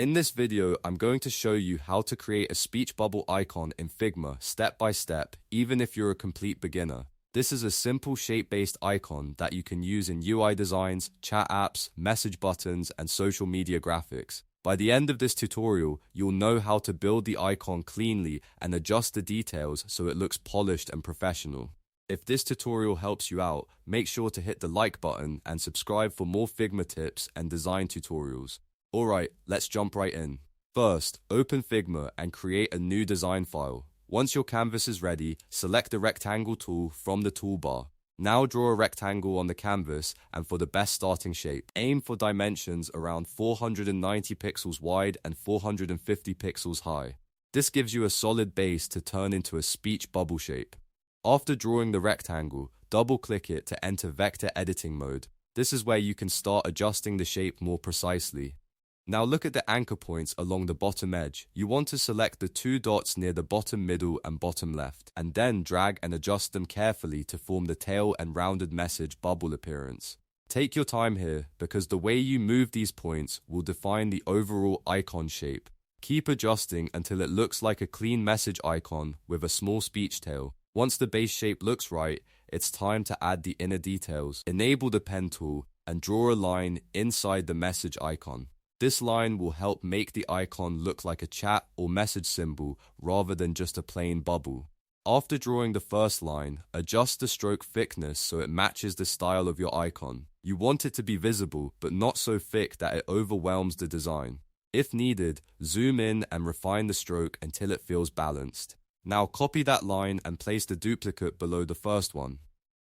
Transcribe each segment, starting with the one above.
In this video, I'm going to show you how to create a speech bubble icon in Figma step by step, even if you're a complete beginner. This is a simple shape-based icon that you can use in UI designs, chat apps, message buttons, and social media graphics. By the end of this tutorial, you'll know how to build the icon cleanly and adjust the details so it looks polished and professional. If this tutorial helps you out, make sure to hit the like button and subscribe for more Figma tips and design tutorials. Alright, let's jump right in. First, open Figma and create a new design file. Once your canvas is ready, select the rectangle tool from the toolbar. Now draw a rectangle on the canvas, and for the best starting shape, aim for dimensions around 490 pixels wide and 450 pixels high. This gives you a solid base to turn into a speech bubble shape. After drawing the rectangle, double-click it to enter vector editing mode. This is where you can start adjusting the shape more precisely. Now look at the anchor points along the bottom edge. You want to select the two dots near the bottom middle and bottom left, and then drag and adjust them carefully to form the tail and rounded message bubble appearance. Take your time here, because the way you move these points will define the overall icon shape. Keep adjusting until it looks like a clean message icon with a small speech tail. Once the base shape looks right, it's time to add the inner details. Enable the pen tool and draw a line inside the message icon. This line will help make the icon look like a chat or message symbol rather than just a plain bubble. After drawing the first line, adjust the stroke thickness so it matches the style of your icon. You want it to be visible, but not so thick that it overwhelms the design. If needed, zoom in and refine the stroke until it feels balanced. Now copy that line and place the duplicate below the first one.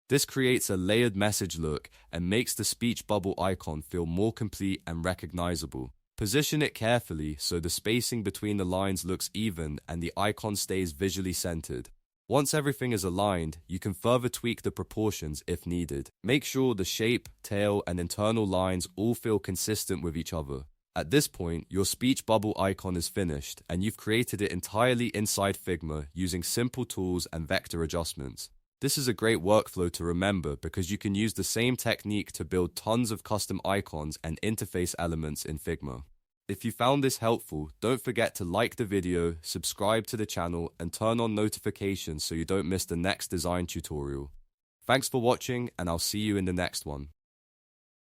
This creates a layered message look and makes the speech bubble icon feel more complete and recognizable. Position it carefully so the spacing between the lines looks even and the icon stays visually centered. Once everything is aligned, you can further tweak the proportions if needed. Make sure the shape, tail, and internal lines all feel consistent with each other. At this point, your speech bubble icon is finished, and you've created it entirely inside Figma using simple tools and vector adjustments. This is a great workflow to remember because you can use the same technique to build tons of custom icons and interface elements in Figma. If you found this helpful, don't forget to like the video, subscribe to the channel, and turn on notifications so you don't miss the next design tutorial. Thanks for watching, and I'll see you in the next one.